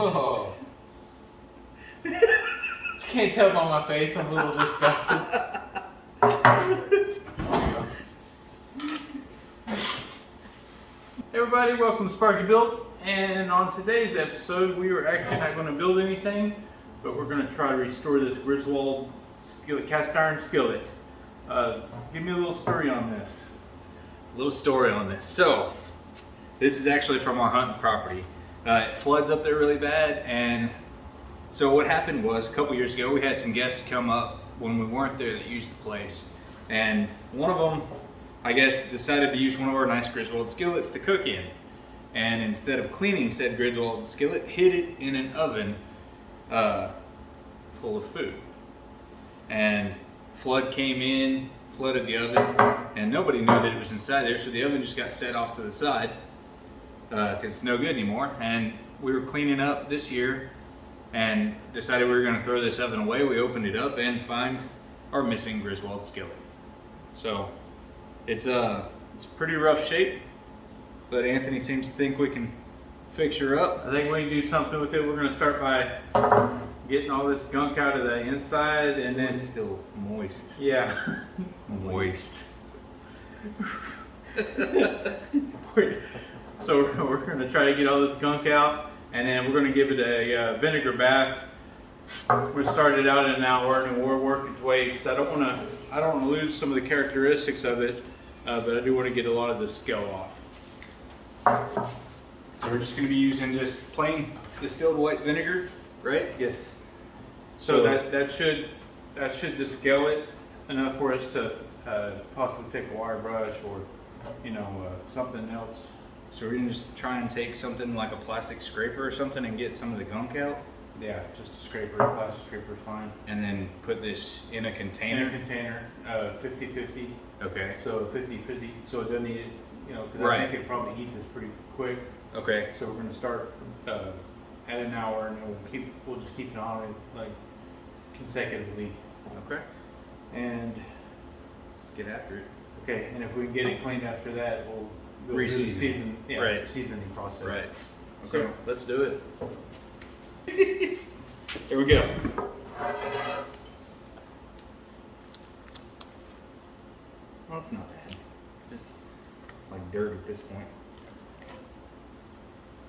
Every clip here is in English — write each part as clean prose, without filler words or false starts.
Oh. You can't tell by my face, I'm a little disgusted. Hey everybody, welcome to Sparky Built. And on today's episode, we are actually not going to build anything, but we're going to try to restore this Griswold skillet, cast iron skillet. Give me a little story on this. So, this is actually from our hunting property. It floods up there really bad, and so what happened was a couple years ago we had some guests come up when we weren't there that used the place, and one of them, I guess, decided to use one of our nice Griswold skillets to cook in. And instead of cleaning said Griswold skillet, hid it in an oven full of food. And flood came in, flooded the oven, and nobody knew that it was inside there, so the oven just got set off to the side because it's no good anymore. And we were cleaning up this year and decided we were going to throw this oven away. We opened it up and find our missing Griswold skillet. So it's pretty rough shape, but Anthony seems to think we can fix her up. I think we can do something with it. We're going to start by getting all this gunk out of the inside, and then It's still moist. yeah. Moist. So we're going to try to get all this gunk out, and then we're going to give it a vinegar bath. We're going to start it out in an hour, and we'll work its way because I don't want to lose some of the characteristics of it, but I do want to get a lot of the scale off. So we're just going to be using just plain Distilled white vinegar, right? yes. So that should descale it enough for us to possibly take a wire brush or something else. So we're gonna just try and take something like a plastic scraper or something and get some of the gunk out, Yeah, just a scraper, plastic scraper is fine. and then put this in a In a container. container, 50-50. Okay. So 50-50, so it doesn't need, because Right. I think it'll probably heat this pretty quick. Okay. So we're gonna start at an hour, and we'll just keep it on it like consecutively. Okay. And Let's get after it. okay, and if we can get it cleaned after that, we'll go through the Re-season. Right. seasoning process. Right. So Okay. let's do it. Here we go. Well, it's not bad. It's just like dirt at this point.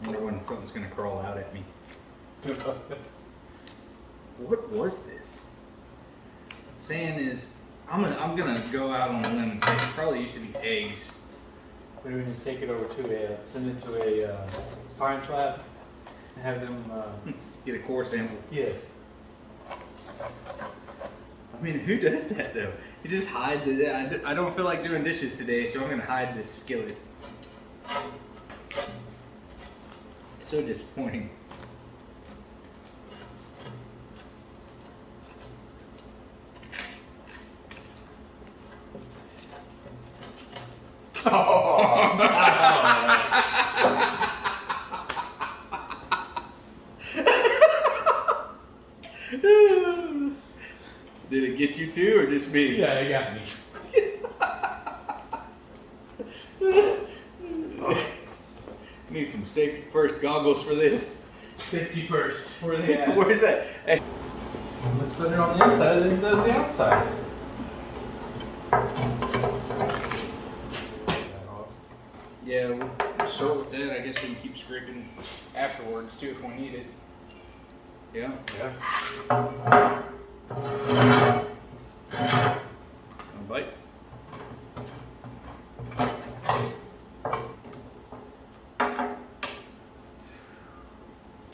I wonder when something's gonna crawl out at me. What was this? Saying is, I'm gonna go out on a limb and say it probably used to be eggs. We're going to take it over to send it to a science lab and have them. Get a core sample. Yes. I mean, who does that though? You just hide the. I don't feel like doing dishes today, so I'm gonna hide this skillet. It's so disappointing. Oh, Did it get you too, or just me? yeah, it got me. Need some safety first goggles for this. Safety first. Where are they at? Where's that? Hey. Let's put it on the inside and it does the outside. Yeah, we'll start with that. I guess we can keep scraping afterwards too if we need it. Yeah. Yeah. A bite.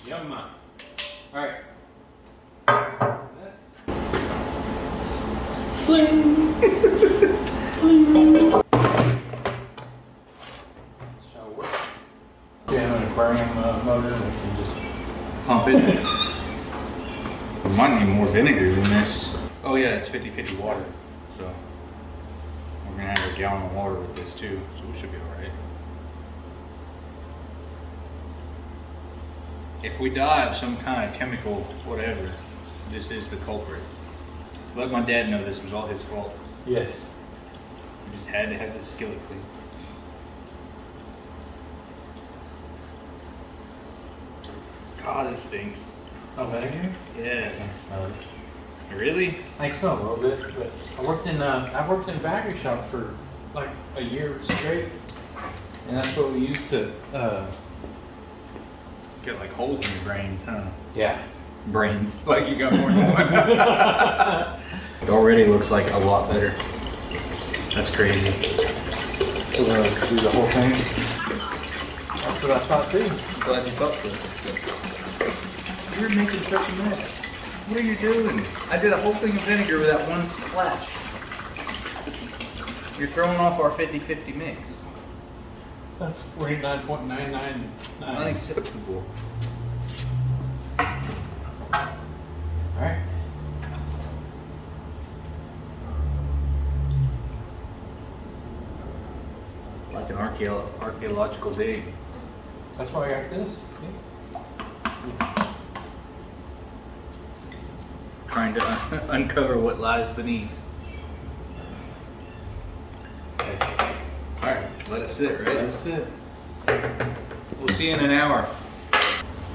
Yum. All right. Bling. Bling. Shall work. Do you have an aquarium motor that can just Pump it. We might need more vinegar than this. Oh yeah, it's 50-50 water. So we're gonna have a gallon of water with this too, so we should be alright. If we die of some kind of chemical, whatever, this is the culprit. Let my dad know this was all his fault. Yes. We just had to have this skillet clean. Oh, this stinks. Oh, vinegar? I can Yes. smell it. Really? I can smell it a little bit, but I worked in a battery shop for like a year straight, and that's what we used to. Get like holes in your brains, huh? Yeah. Brains. Like you got more than one. It already looks like a lot better. That's crazy. So we're gonna do the whole thing. That's what I thought too. Glad you thought so. You're making such a mess. What are you doing? I did a whole thing of vinegar with that one splash. You're throwing off our 50-50 mix. That's 49.999. Unacceptable. All right. Like an archaeological dig. That's why I got this. See? Trying to uncover what lies beneath. Okay. Alright, let it sit, right? That's it. We'll see you in an hour.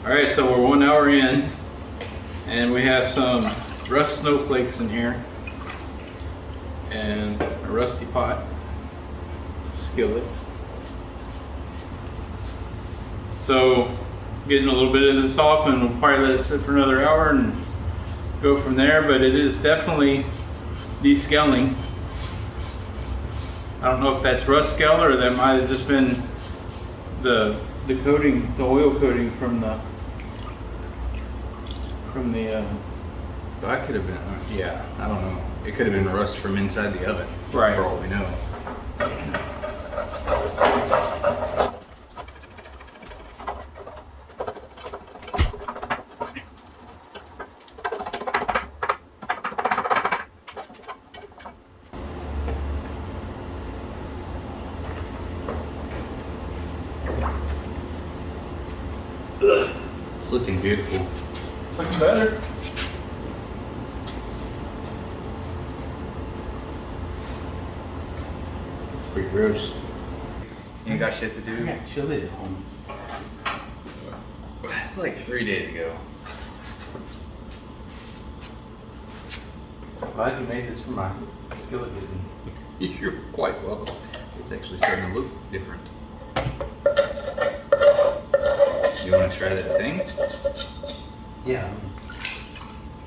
All right, so we're 1 hour in, and we have some rust snowflakes in here, and a rusty pot skillet. So, getting a little bit of this off, and we'll probably let it sit for another hour and go from there. But it is definitely descaling. I don't know if that's rust scale or that might have just been the coating, the oil coating from the That could have been, yeah, I don't know. It could have been rust from inside the oven. Right. For all we know. It's looking beautiful. It's looking better. It's pretty gross. You ain't got shit to I do? got chili at home. That's like 3 days ago. Glad you made this for my skillet getting. You're quite welcome. It's actually starting to look different. You want to try that thing? Yeah.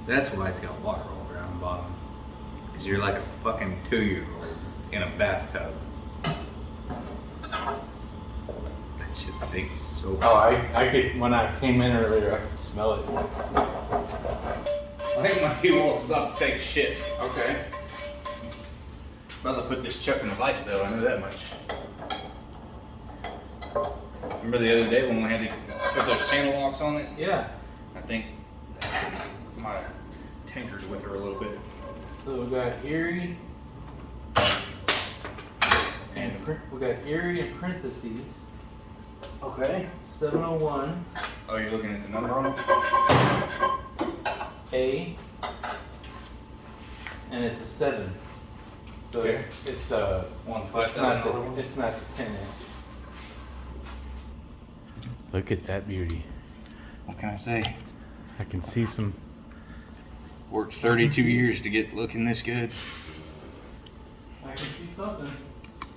That's why it's got water all around the bottom. Because you're like a fucking 2-year-old in a bathtub. That shit stinks so bad. Oh, I could, when I came in earlier, I could smell it. I think my fuel is about to take shit. Okay. Might as well put this chuck in the ice though, I know that much. Remember the other day when we had to put those channel locks on it? Yeah. I think that might have tinkered with her a little bit. So we got Erie. And we got Erie in parentheses. Okay. 701 Oh, you're looking at the number on it? A. And it's a 7. So Okay. it's $1,500. it's not the 10 inch. Look at that beauty. What can I say? I can see some. Worked 32 years to get looking this good. I can see something.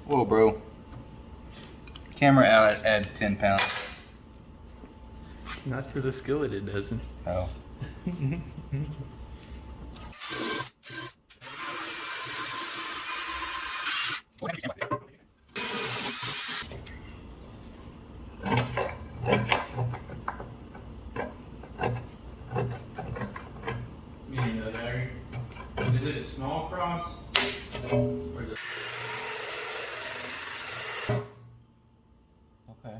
Whoa, bro. Camera adds 10 pounds. Not for the skillet, it doesn't. Oh. Meaning the battery. Is it a small cross? Or is it... Okay.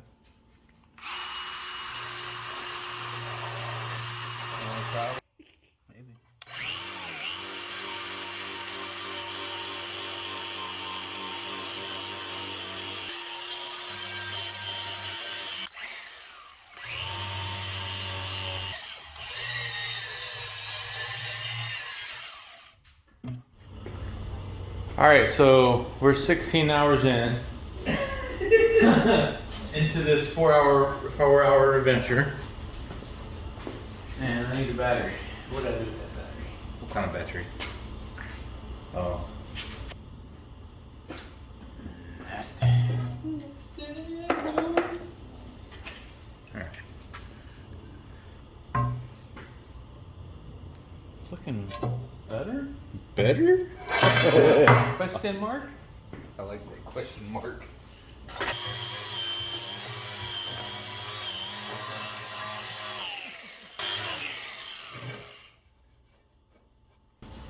Maybe. All right, so we're 16 hours in into this 4 hour adventure. And I need a battery. What did I do with that battery? What kind of battery? Oh. Nasty. Alright. It's looking better? Better? Question mark? I like that question mark.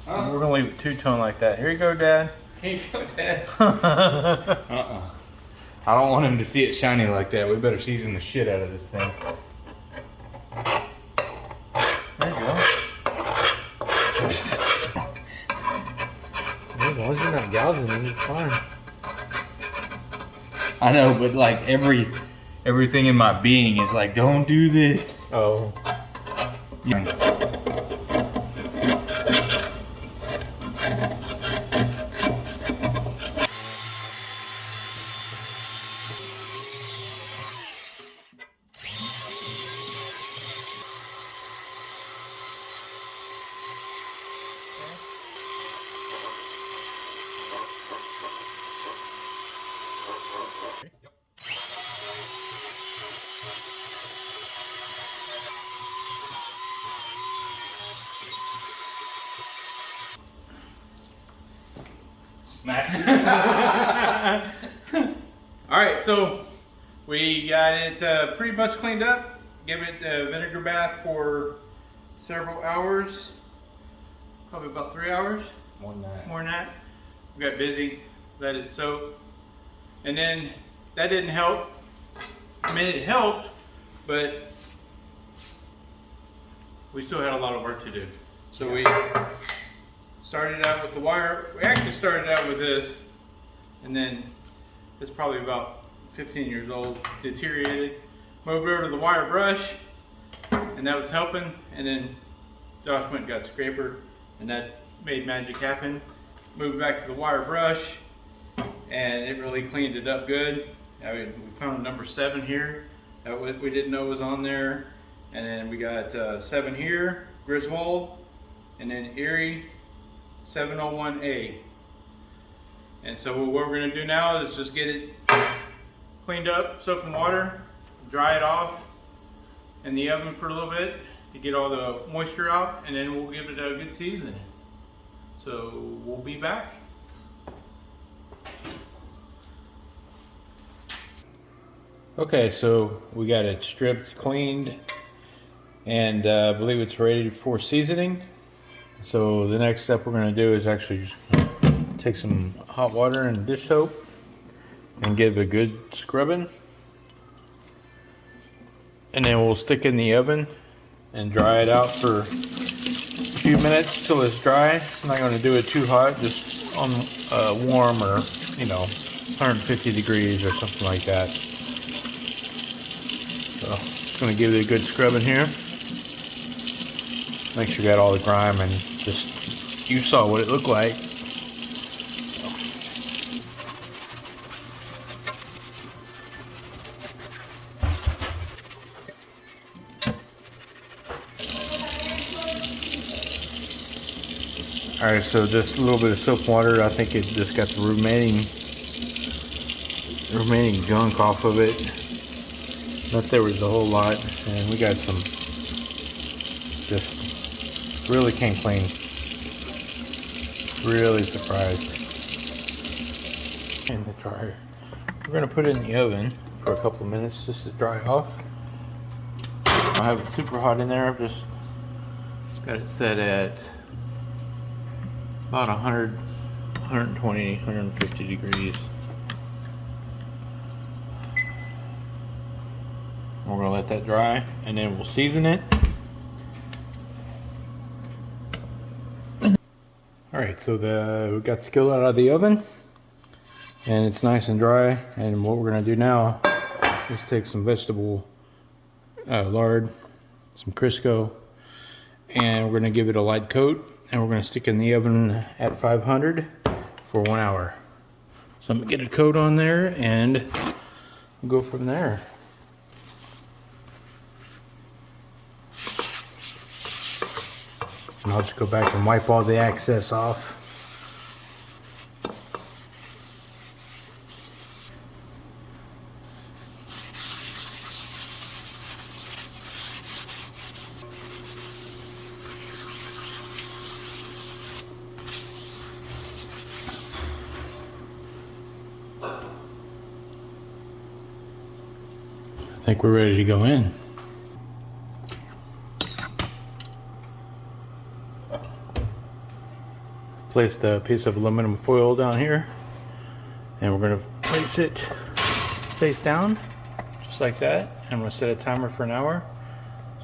We're gonna leave it two-tone like that. Here you go, Dad. Here you go, Dad. I don't want him to see it shiny like that. We better season the shit out of this thing. There you go. As long as you're not gouging it, it's fine. I know, but like everything in my being is like, don't do this. Oh. Yeah. Smack. All right, so we got it pretty much cleaned up. Give it a vinegar bath for several hours, probably about 3 hours, More than that. more than that. We got busy, let it soak, and then that didn't help. I mean, it helped, but we still had a lot of work to do. So we started out with the wire. We actually started out with this, and then it's probably about 15 years old, deteriorated. Moved over to the wire brush, and that was helping. And then Josh went and got a scraper, and that made magic happen. Moved back to the wire brush, and it really cleaned it up good. We found number 7 here that we didn't know was on there. And then we got 7 here, Griswold, and then Erie 701A. And so what we're gonna do now is just get it cleaned up, soak in water, dry it off in the oven for a little bit to get all the moisture out, and then we'll give it a good seasoning. So we'll be back. Okay, so we got it stripped, cleaned, and I believe it's ready for seasoning. So the next step we're going to do is actually just take some hot water and dish soap and give it a good scrubbing. And then we'll stick it in the oven and dry it out for a few minutes till it's dry. I'm not going to do it too hot, just on warm or 150 degrees or something like that. So just going to give it a good scrubbing here. Make sure you got all the grime, and just, you saw what it looked like. Alright, so just a little bit of soap and water. I think it just got the remaining gunk off of it. Not there was a whole lot, and we got some just really came clean. Really surprised. In the dryer. We're gonna put it in the oven for a couple minutes just to dry off. I have it super hot in there. I've just got it set at about 100, 120, 150 degrees. We're gonna let that dry, and then we'll season it. Alright, so we got the skillet out of the oven, and it's nice and dry. And what we're gonna do now is take some vegetable lard, some Crisco, and we're gonna give it a light coat, and we're gonna stick it in the oven at 500 for 1 hour. So I'm gonna get a coat on there and we'll go from there. And I'll just go back and wipe all the excess off. I think we're ready to go in. Place the piece of aluminum foil down here, and we're going to place it face down, just like that. And I'm going to set a timer for an hour.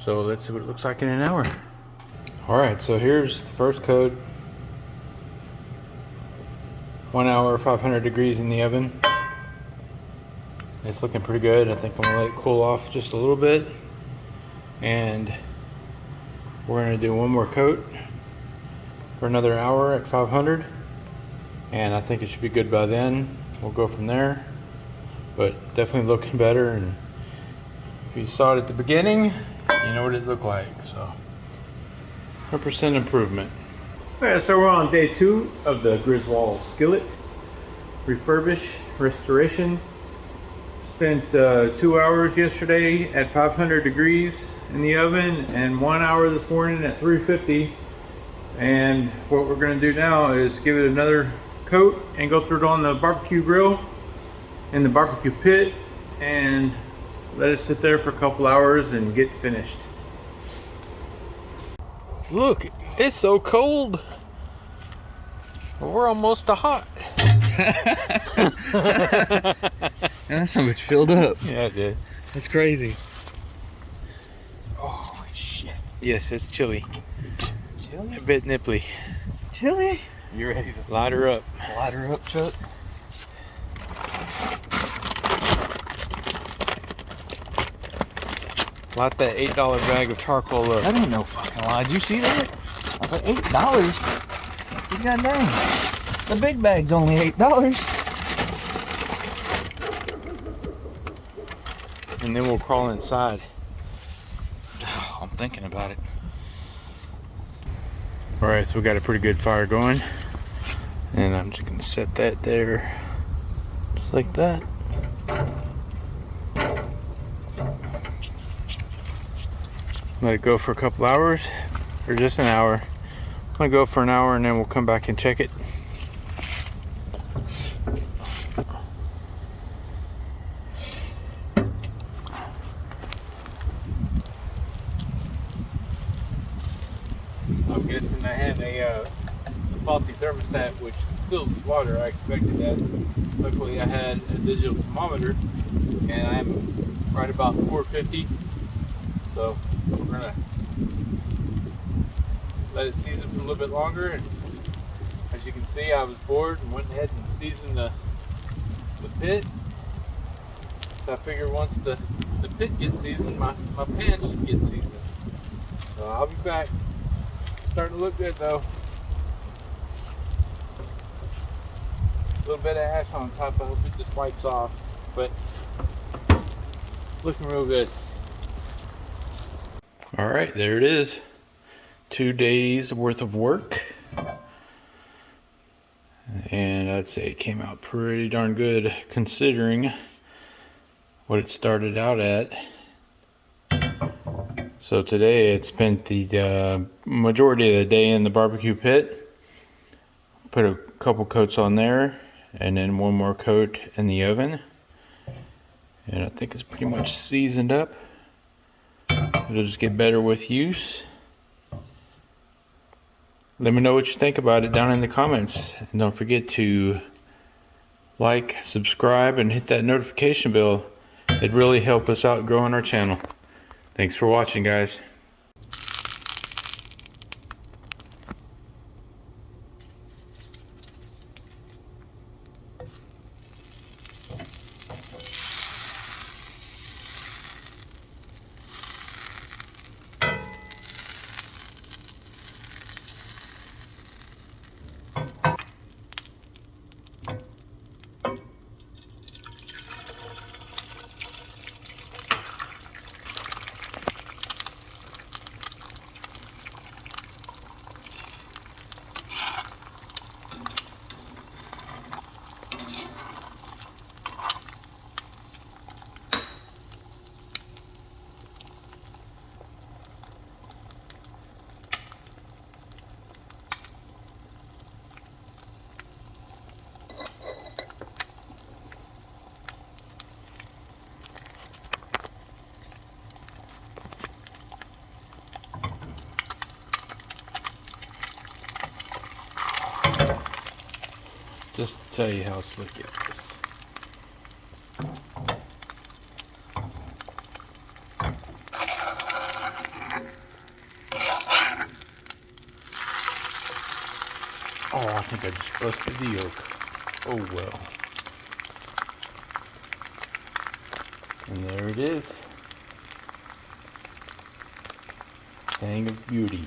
So let's see what it looks like in an hour. Alright, so here's the first coat. 1 hour, 500 degrees in the oven. It's looking pretty good. I think I'm gonna let it cool off just a little bit. And we're gonna do one more coat for another hour at 500. And I think it should be good by then. We'll go from there. But definitely looking better. And if you saw it at the beginning, you know what it looked like. So 100% improvement. Alright, so we're on day 2 of the Griswold skillet refurbish restoration. Spent 2 hours yesterday at 500 degrees in the oven and 1 hour this morning at 350. And what we're going to do now is give it another coat and go through it on the barbecue grill in the barbecue pit and let it sit there for a couple hours and get finished. Look, it's so cold. We're almost to hot. And that's how much filled up. Yeah, it did. That's crazy. Oh shit. Yes, it's chilly. Chili? A bit nipply. Chili? You ready to Light her up. light her up, Chuck? Light that $8 bag of charcoal up. That ain't no fucking lie. Did you see that? I was like, $8? God dang. The big bag's only $8. And then we'll crawl inside. Oh, I'm thinking about it. Alright, so we got a pretty good fire going. And I'm just gonna set that there. Just like that. Let it go for a couple hours. Or just an hour. I'm gonna go for an hour and then we'll come back and check it. I'm guessing I had a faulty thermostat which filled with water. I expected that. Luckily I had a digital thermometer and I'm right about 450. So we're gonna let it season for a little bit longer. And as you can see, I was bored and went ahead and seasoned the pit. So I figure once the pit gets seasoned, my pan should get seasoned. So I'll be back. Starting to look good though. A little bit of ash on top. I hope it just wipes off. But looking real good. All right, there it is. 2 days worth of work. And I'd say it came out pretty darn good considering what it started out at. So today it spent the majority of the day in the barbecue pit. Put a couple coats on there and then one more coat in the oven. And I think it's pretty much seasoned up. It'll just get better with use. Let me know what you think about it down in the comments. And don't forget to like, subscribe, and hit that notification bell. It'd really help us out growing our channel. Thanks for watching, guys. Just to tell you how slick it is. Oh, I think I just busted the yolk. Oh well. And there it is. Hang of beauty.